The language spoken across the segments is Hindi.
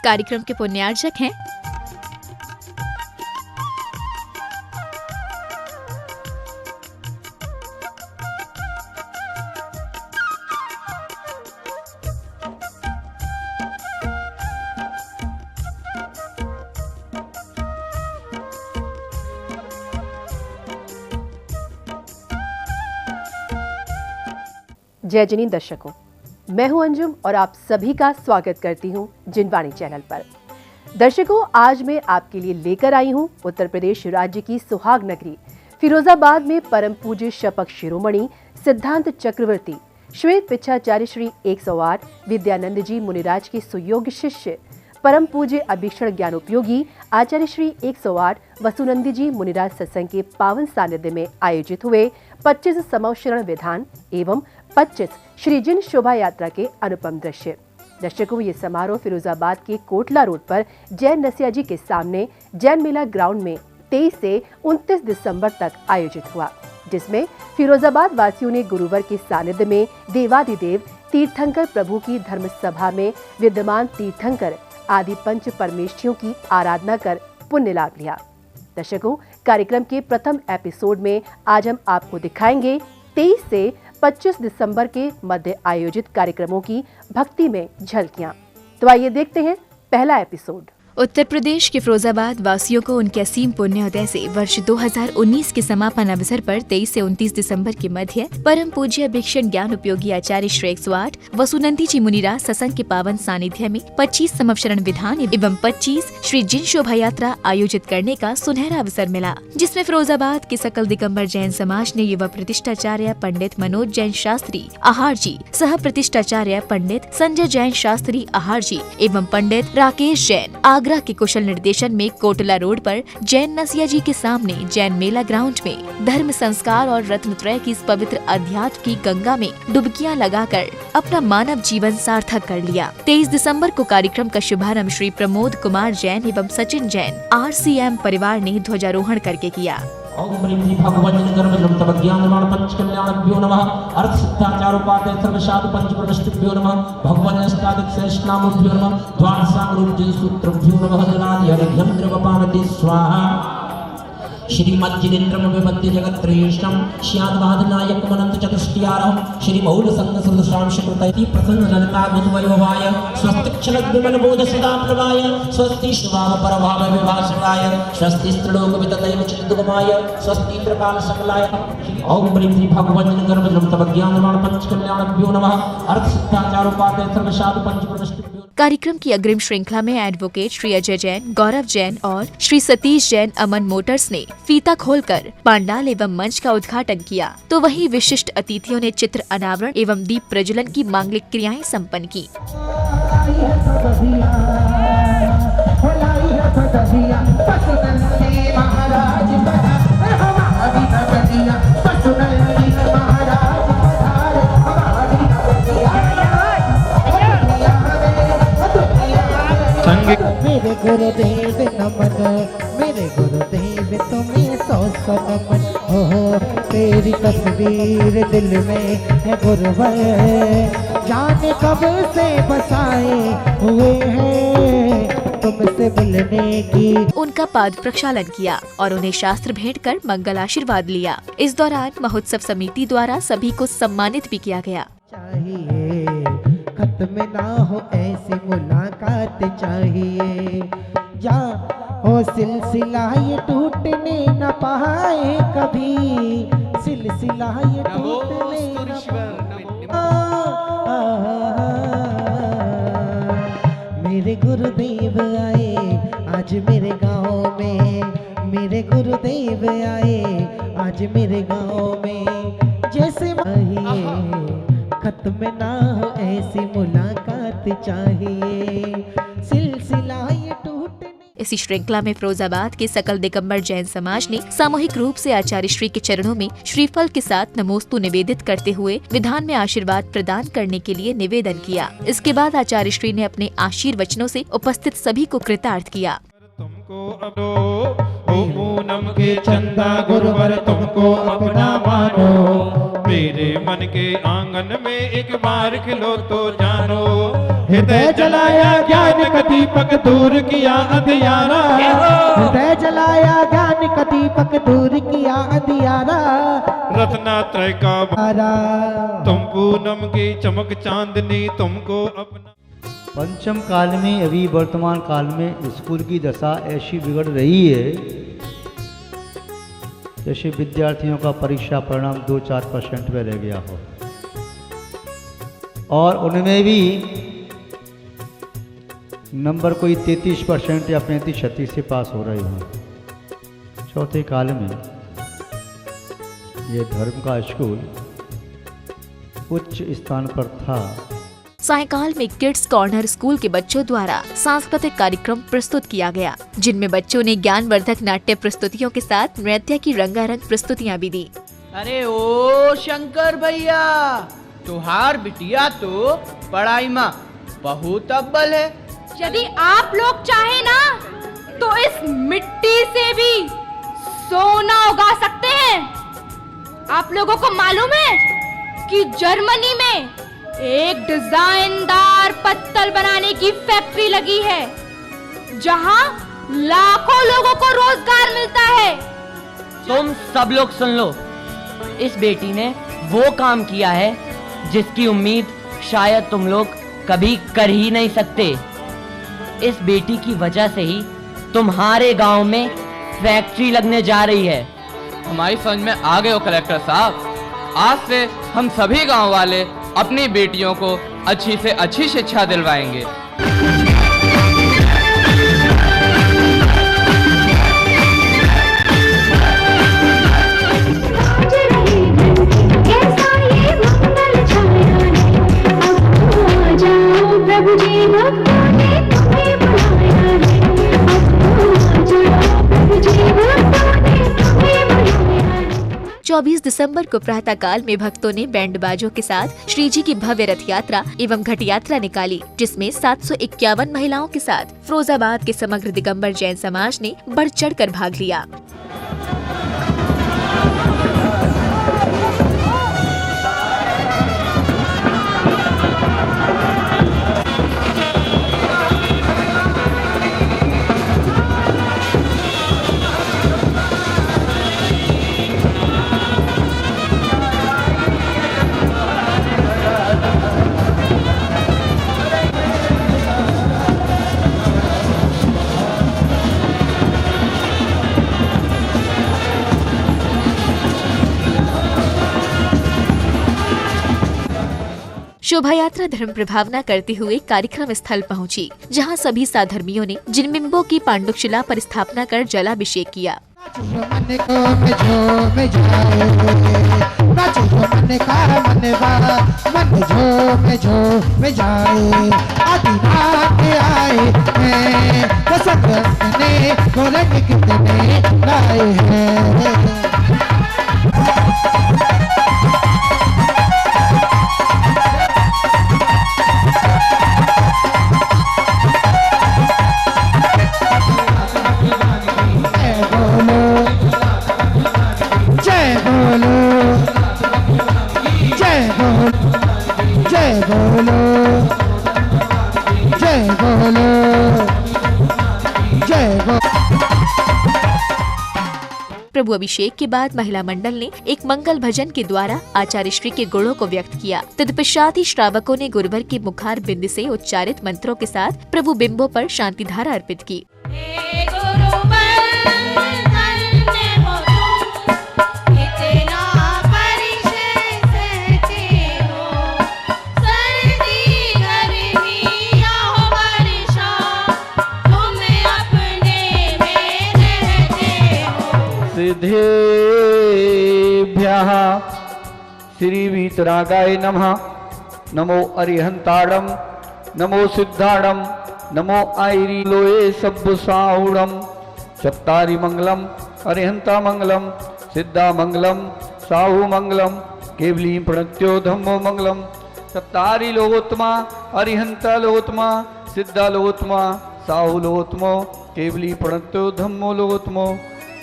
कार्यक्रम के पुण्यार्चक हैं जय जनी दर्शकों, मैं हूं अंजुम और आप सभी का स्वागत करती हूं जिनवाणी चैनल पर। दर्शकों, आज मैं आपके लिए लेकर आई हूं उत्तर प्रदेश राज्य की सुहाग नगरी फिरोजाबाद में परम पूज्य शपथ शिरोमणि सिद्धांत चक्रवर्ती श्वेत पिच्छाचार्य श्री 108 विद्यानंद जी मुनिराज के सुयोग्य शिष्य परम पूज्य अभीक्षण ज्ञानोपयोगी आचार्य श्री 108 वसुनंदी जी मुनिराज सत्संग के पावन सानिध्य में आयोजित हुए 25 समवशरण विधान एवं 25 श्रीजिन शोभा यात्रा के अनुपम दृश्य। दर्शकों, ये समारोह फिरोजाबाद के कोटला रोड पर जैन नसिया जी के सामने जैन मेला ग्राउंड में 23 से 29 दिसंबर तक आयोजित हुआ, जिसमें फिरोजाबाद वासियों ने गुरुवर के सानिध्य में देवादिदेव तीर्थंकर प्रभु की धर्म सभा में विद्यमान तीर्थंकर आदि पंच परमेष्ठियों की आराधना कर पुण्य लाभ लिया। दर्शकों, कार्यक्रम के प्रथम एपिसोड में आज हम आपको दिखाएंगे 23 से 25 दिसंबर के मध्य आयोजित कार्यक्रमों की भक्ति में झलकियां। तो आइए देखते हैं पहला एपिसोड। उत्तर प्रदेश के फिरोजाबाद वासियों को उनके असीम पुण्योदय से वर्ष 2019 के समापन अवसर पर 23 से 29 दिसंबर के मध्य परम पूज्य अभीक्षण ज्ञान उपयोगी आचार्य श्री 108 वसुनंदी जी मुनिराज सत्संग के पावन सानिध्य में 25 समवशरण विधान एवं 25 श्री जिन शोभा यात्रा आयोजित करने का सुनहरा अवसर मिला, जिसमें फिरोजाबाद के सकल दिगंबर जैन समाज ने युवा प्रतिष्ठाचार्य पंडित मनोज जैन शास्त्री आहार जी, सह प्रतिष्ठाचार्य पंडित संजय जैन शास्त्री आहार जी एवं पंडित राकेश जैन आगरा के कुशल निर्देशन में कोटला रोड पर जैन नसिया जी के सामने जैन मेला ग्राउंड में धर्म संस्कार और रत्नत्रय की इस पवित्र अध्यात्म की गंगा में डुबकियां लगाकर अपना मानव जीवन सार्थक कर लिया। 23 दिसंबर को कार्यक्रम का शुभारंभ श्री प्रमोद कुमार जैन एवं सचिन जैन RCM परिवार ने ध्वजारोहण करके किया। ओम ह्रीं श्री भगवती गर्भजं तव ज्ञानवाण पंचकल्याणभ्यो नमः अर्थ सिद्धाचारोपाध्याय सर्वसाधु पंचप्रविष्टिभ्यो नमः भगवन् अष्टादश सहस्रनामभ्यो नमः द्वादशारूप जय सूत्रभ्यो नमः जनादि हरिभ्यं द्रवपावते स्वाहा श्रीमज्जिनेन्द्रम विभद्य जगत्त्रयेशम श्यादवादनायक मनंत चतुष्टयारम श्री मौल संग सदृशाम शुक्रतैति प्रसन्न जनता गुदवयोवाय स्वस्ति क्षणक विमल बोध सदा प्रभाय स्वस्ति शुभाव परभाव विभाषकाय स्वस्ति स्त्रीलोक विततैव चित्तुगमाय स्वस्ति प्रकाल सकलाय ओम ह्रीं श्री भगवती गर्भजं तव ज्ञानवाण पंचकल्याणभ्यो नमः अर्थ सिद्धाचारोपाध्याय सर्वसाधु पंचप्रविष्टिभ्यो। कार्यक्रम की अग्रिम श्रृंखला में एडवोकेट श्री अजय जैन, गौरव जैन और श्री सतीश जैन अमन मोटर्स ने फीता खोलकर पांडाल एवं मंच का उद्घाटन किया, तो वहीं विशिष्ट अतिथियों ने चित्र अनावरण एवं दीप प्रज्वलन की मांगलिक क्रियाएं संपन्न की। मेरे गुरुदेव नमन, मेरे गुरुदेव तुम्हें 100 नमन। हो तेरी तस्वीर दिल में है गुरुवर, जाने कब से बसाए हुए हैं तुमसे मिलने की। उनका पाद प्रक्षालन किया और उन्हें शास्त्र भेंट कर मंगल आशीर्वाद लिया। इस दौरान महोत्सव समिति द्वारा सभी को सम्मानित भी किया गया। चाहिए खत्म ना हो ऐसी मुलाकात चाहिए, जा हो सिलसिला ये टूटने न पाए कभी, सिलसिला ये टूटने न मेरे गुरुदेव आए आज मेरे गाँव में, मेरे गुरुदेव आए आज मेरे गाँव में, जैसे खत्म ना हो ऐसी मुलाकात चाहिए, सिलसिला ये टूटने। इसी श्रृंखला में फिरोजाबाद के सकल दिगंबर जैन समाज ने सामूहिक रूप से आचार्य श्री के चरणों में श्रीफल के साथ नमोस्तु निवेदित करते हुए विधान में आशीर्वाद प्रदान करने के लिए निवेदन किया। इसके बाद आचार्य श्री ने अपने आशीर्वचनों से उपस्थित सभी को कृतार्थ किया। तुमको पूनम के चंदा गुरुवर तुमको अपना मानो, मेरे मन के आंगन में एक बार खिलो तो जानो। हृदय जलाया ज्ञान का दीपक दूर किया अंधियारा। हृदय जलाया ज्ञान का दीपक दूर किया अंधियारा। रत्नात्रय का तारा तुम पूनम की चमक चांदनी तुमको अपना। पंचम काल में अभी वर्तमान काल में स्कूल की दशा ऐसी बिगड़ रही है जैसे विद्यार्थियों का परीक्षा परिणाम 2-4% में रह गया हो, और उनमें भी नंबर कोई 33% या 35-36 से पास हो रहे हैं। चौथे काल में ये धर्म का स्कूल उच्च स्थान पर था। सायकाल में किड्स कॉर्नर स्कूल के बच्चों द्वारा सांस्कृतिक कार्यक्रम प्रस्तुत किया गया, जिनमें बच्चों ने ज्ञानवर्धक नाट्य प्रस्तुतियों के साथ नृत्य की रंगारंग प्रस्तुतियां भी दी। अरे ओ शंकर भैया, तुहार बिटिया तो पढ़ाई में बहुत अव्वल है। यदि आप लोग चाहे ना तो इस मिट्टी से भी सोना उगा सकते हैं। आप लोगों को मालूम है कि जर्मनी में एक डिजाइनदार पत्तल बनाने की फैक्ट्री लगी है, जहां लाखों लोगों को रोजगार मिलता है। तुम सब लोग सुन लो, इस बेटी ने वो काम किया है जिसकी उम्मीद शायद तुम लोग कभी कर ही नहीं सकते। इस बेटी की वजह से ही तुम्हारे गांव में फैक्ट्री लगने जा रही है। हमारी समझ में आ गए हो कलेक्टर साहब। आज से हम सभी गांव वाले अपनी बेटियों को अच्छी से अच्छी शिक्षा दिलवाएंगे। प्रभु जी भक्तों ने तुम्हें बुलाया है। अब तो जाओ प्रभु जी भक्तों ने तुम्हें बुलाया है। 24 दिसंबर को प्रातःकाल में भक्तों ने बैंड बाजों के साथ श्री जी की भव्य रथ यात्रा एवं घट यात्रा निकाली, जिसमें 751 महिलाओं के साथ फिरोजाबाद के समग्र दिगंबर जैन समाज ने बढ़ चढ़ कर भाग लिया। शोभा यात्रा धर्म प्रभावना करते हुए कार्यक्रम स्थल पहुंची, जहां सभी साधर्मियों ने जिन बिंबों की पांडुशिला पर स्थापना कर जलाभिषेक किया। प्रभु अभिषेक के बाद महिला मंडल ने एक मंगल भजन के द्वारा आचार्य श्री के गुणों को व्यक्त किया। तत्पश्चात ही श्रावकों ने गुरुवर के मुखार बिंद से उच्चारित मंत्रों के साथ प्रभु बिंबों पर शांति धारा अर्पित की। सिद्धेभ्यः श्रीवीतरागाय नमः। नमो अरिहंताड़म, नमो सिद्धाड़म, नमो आईरीलोये सब्बसाउड़म। चत्तारि मंगलम, अरिहंता मंगलम, सिद्धा मंगलम, साहु मंगलम, केवली प्रणत्यो धम्मो मंगलम। चत्तारि लोकोत्तमा, अरिहंता लोकोत्तमा, सिद्धा लोकोत्तमा, साहु लोकोत्तमो, केवली प्रणत्यो धम्मो लोकोत्तमो।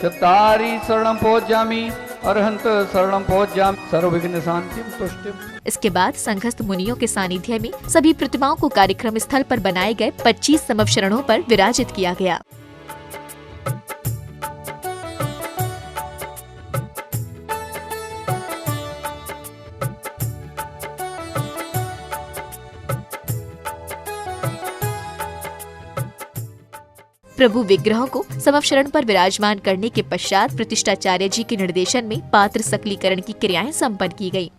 चत्तारि शरणं पौज्यामि, अरहंत शरणम पौज्याम सर्वविघ्न शांतिम तुष्टिम। इसके बाद संघस्थ मुनियों के सानिध्य में सभी प्रतिमाओं को कार्यक्रम स्थल पर बनाए गए 25 समवशरणों पर विराजित किया गया। प्रभु विग्रहों को समवशरण पर विराजमान करने के पश्चात प्रतिष्ठाचार्य जी के निर्देशन में पात्र सकलीकरण की क्रियाएं संपन्न की गयी।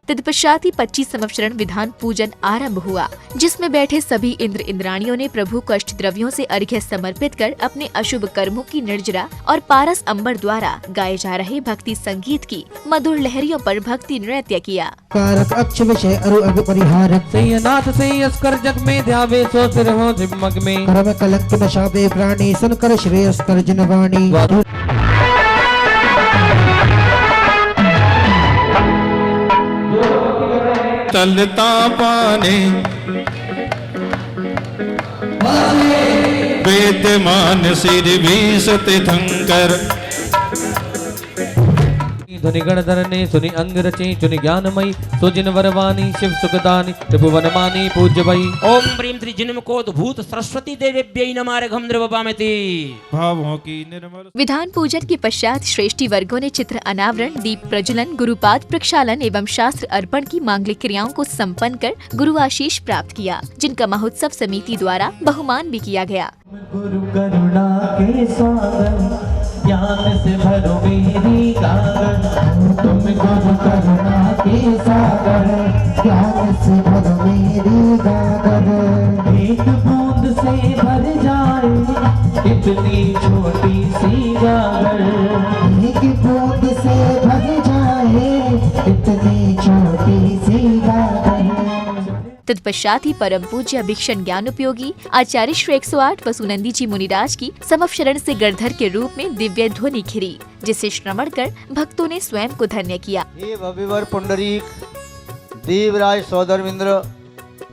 तत्पश्चात ही 25 संवत्सरण विधान पूजन आरंभ हुआ, जिसमें बैठे सभी इंद्र इंद्राणियों ने प्रभु को अष्ट द्रव्यों से अर्घ्य समर्पित कर अपने अशुभ कर्मों की निर्जरा और पारस अंबर द्वारा गाए जा रहे भक्ति संगीत की मधुर लहरियों पर भक्ति नृत्य किया। कारक अक्ष विषय अरु अग परिहारक सैयनाथ सैयस्कर जग में ध्यावे सो सिर हो जिमग में कर्म कलक नशाबे प्राणी सुनकर श्रेयस्कर जनवाणी। तलता पाने वेद्यमान सिर भी सतंकर। धुनि गणधरने सुनि अंग रचे चुनि ज्ञानमयी सुजिन वरवानी शिव सुखदानी त्रिभुवन मानी पूज्य भई। ओम प्रीम त्रिजिन्मकोद्भूत सरस्वती देव्यै नमार्घं द्रवपामिति। भावों की निर्मल। विधान पूजन के पश्चात श्रेष्ठी वर्गों ने चित्र अनावरण, दीप प्रज्वलन, गुरुपाद प्रक्षालन एवं शास्त्र अर्पण की मांगलिक क्रियाओं को संपन्न कर गुरु आशीष प्राप्त किया, जिनका महोत्सव समिति द्वारा बहुमान भी किया गया। गुरु करुणा के सागर ज्ञान से भरो मेरी गागर। तुम गुरु करुणा के सागर ज्ञान से भरो मेरी गागर। एक बूंद से भर जाए इतनी छोटी सी गागर। एक बूंद से भर जाए इतनी छोटी सी गागर। तत्पश्चात ही परम पूज्य भिक्षण ज्ञान उपयोगी आचार्य श्री 108 वसुनंदी जी मुनिराज की समवशरण से गणधर के रूप में दिव्य ध्वनि खिरी, जिसे श्रवण कर भक्तों ने स्वयं को धन्य किया। हे भविवर पुंडरीक देवराज सौधर्मेंद्र,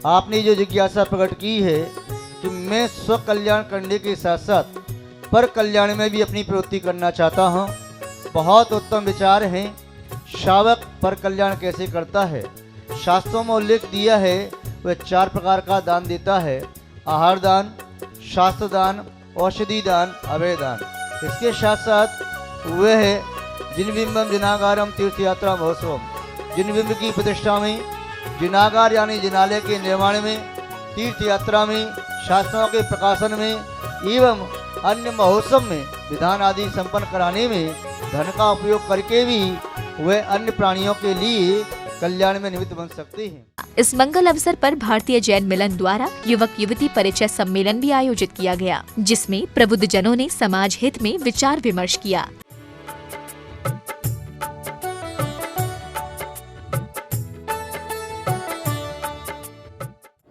आपने जो जिज्ञासा प्रकट की है कि मैं स्व कल्याण करने के साथ साथ पर कल्याण में भी अपनी प्रवृत्ति करना चाहता हूँ, बहुत उत्तम विचार हैं। शावक पर कल्याण कैसे करता है? शास्त्रों में उल्लेख दिया है वह 4 प्रकार का दान देता है: आहार दान, शास्त्र दान, औषधि दान, अभय दान। इसके साथ साथ वह है जिनबिंबम जिनागारम तीर्थ यात्रा महोत्सवम, जिनबिंब की प्रतिष्ठा में, जिनागार यानी जिनालय के निर्माण में, तीर्थ यात्रा में, शास्त्रों के प्रकाशन में एवं अन्य महोत्सव में विधान आदि संपन्न कराने में धन का उपयोग करके भी वह अन्य प्राणियों के लिए कल्याण में निमित्त बन सकते हैं। इस मंगल अवसर पर भारतीय जैन मिलन द्वारा युवक युवती परिचय सम्मेलन भी आयोजित किया गया, जिसमें प्रबुद्ध जनों ने समाज हित में विचार विमर्श किया।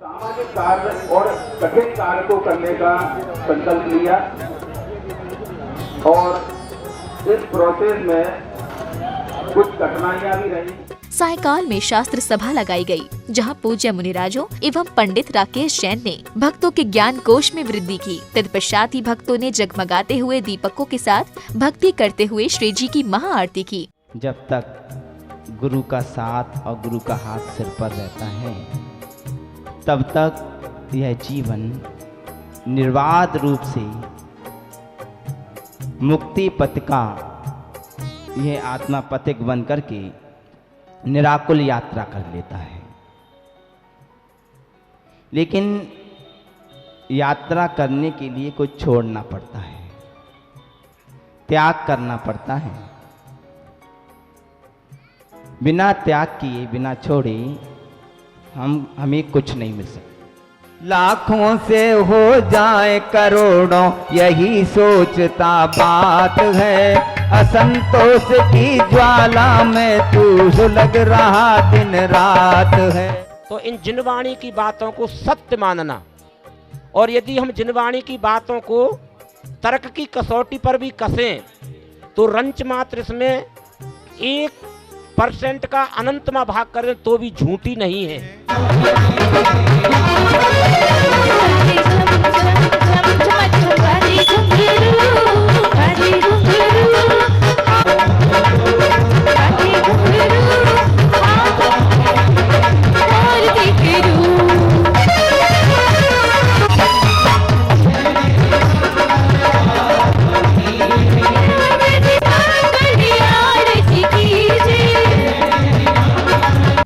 सामाजिक कार्य और कठिन कार्य को करने का संकल्प लिया और इस प्रोसेस में कुछ कठिनाइयां भी रही। सायकाल में शास्त्र सभा लगाई गई, जहां पूज्य मुनिराजों एवं पंडित राकेश जैन ने भक्तों के ज्ञान कोश में वृद्धि की। तत्पश्चात ही भक्तों ने जगमगाते हुए दीपकों के साथ भक्ति करते हुए श्री जी की महाआरती की। जब तक गुरु का साथ और गुरु का हाथ सिर पर रहता है, तब तक यह जीवन निर्बाध रूप से मुक्ति पथ का यह आत्मा पथिक बन करके निराकुल यात्रा कर लेता है। लेकिन यात्रा करने के लिए कुछ छोड़ना पड़ता है, त्याग करना पड़ता है। बिना त्याग किए, बिना छोड़े हमें कुछ नहीं मिल सकता। लाखों से हो जाए करोड़ों, यही सोचता बात है। असंतोष की ज्वाला में तू सुलग रहा दिन रात है। तो इन जिनवाणी की बातों को सत्य मानना, और यदि हम जिनवाणी की बातों को तर्क की कसौटी पर भी कसें तो रंच मात्र इसमें 1% का अनंतमा भाग करें तो भी झूठी नहीं है।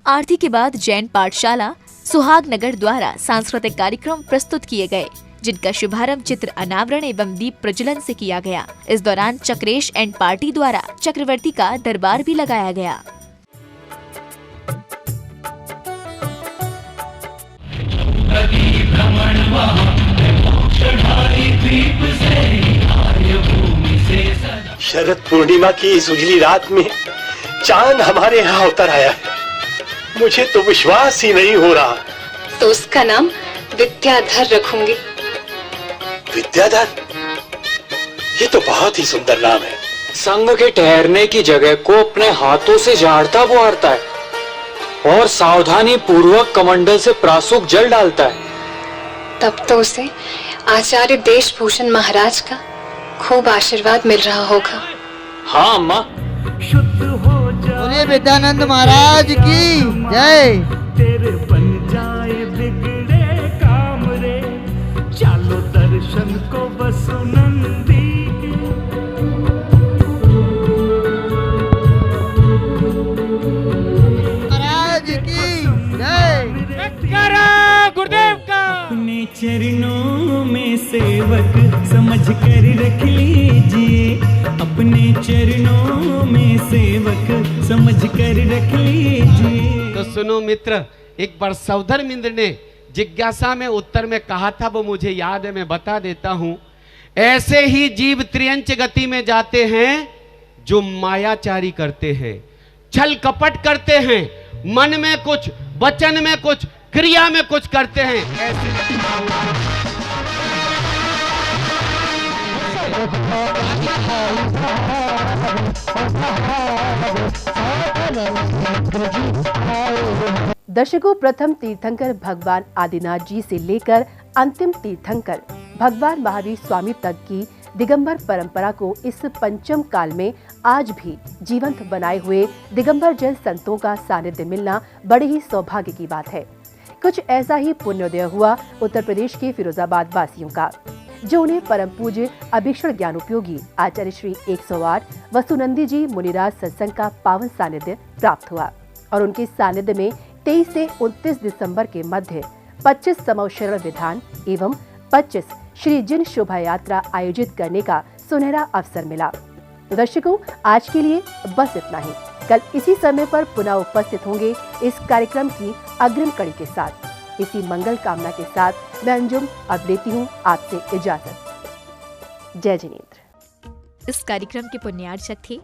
आरती के बाद जैन पाठशाला सुहागनगर द्वारा सांस्कृतिक कार्यक्रम प्रस्तुत किए गए, जिनका शुभारंभ चित्र अनावरण एवं दीप प्रज्वलन से किया गया। इस दौरान चक्रेश एंड पार्टी द्वारा चक्रवर्ती का दरबार भी लगाया गया। शरद पूर्णिमा की इस उजली रात में चांद हमारे यहाँ उतर आया है। मुझे तो विश्वास ही नहीं हो रहा। तो उसका नाम विद्याधर रखूंगी। विद्याधर? ये तो बहुत ही सुंदर नाम है। संग के ठहरने की जगह को अपने हाथों से झाड़ता बुहारता है और सावधानी पूर्वक कमंडल से प्रासूक जल डालता है। तब तो उसे आचार्य देशभूषण महाराज का खूब आशीर्वाद मिल रहा होगा। हाँ अम्मा। बोलिए विद्यानंद महाराज की जय। तेरे बन जाए बिगड़े काम रे, चलो दर्शन को वसुनंदी महाराज की जय। गुरुदेव का। अपने चरणों में सेवक समझ कर रख लीजिए, अपने चरणों में सेवक समझ कर रख लीजिए। तो सुनो मित्र, एक बार सौधर्मिंद्र ने जिज्ञासा में उत्तर में कहा था, वो मुझे याद है, मैं बता देता हूं। ऐसे ही जीव त्रियंच गति में जाते हैं जो मायाचारी करते हैं, छल कपट करते हैं, मन में कुछ, वचन में कुछ, क्रिया में कुछ करते हैं। दर्शकों, प्रथम तीर्थंकर भगवान आदिनाथ जी से लेकर अंतिम तीर्थंकर भगवान महावीर स्वामी तक की दिगंबर परंपरा को इस पंचम काल में आज भी जीवंत बनाए हुए दिगंबर जैन संतों का सानिध्य मिलना बड़े ही सौभाग्य की बात है। कुछ ऐसा ही पुण्योदय हुआ उत्तर प्रदेश के फिरोजाबाद वासियों का, जो उन्हें परम पूज्य अभीक्षण ज्ञान उपयोगी आचार्य श्री 108 वसुनंदी जी मुनिराज सत्संग का पावन सानिध्य प्राप्त हुआ और उनके सानिध्य में 23 से 29 दिसंबर के मध्य 25 समवशरण विधान एवं 25 श्री जिन शोभा यात्रा आयोजित करने का सुनहरा अवसर मिला। दर्शकों, आज के लिए बस इतना ही। कल इसी समय पर पुनः उपस्थित होंगे इस कार्यक्रम की अग्रिम कड़ी के साथ। इसी मंगल कामना के साथ मैं अंजुम अब लेती हूँ आपसे इजाजत। जय जिनेंद्र। इस कार्यक्रम के पुण्यार्चक थे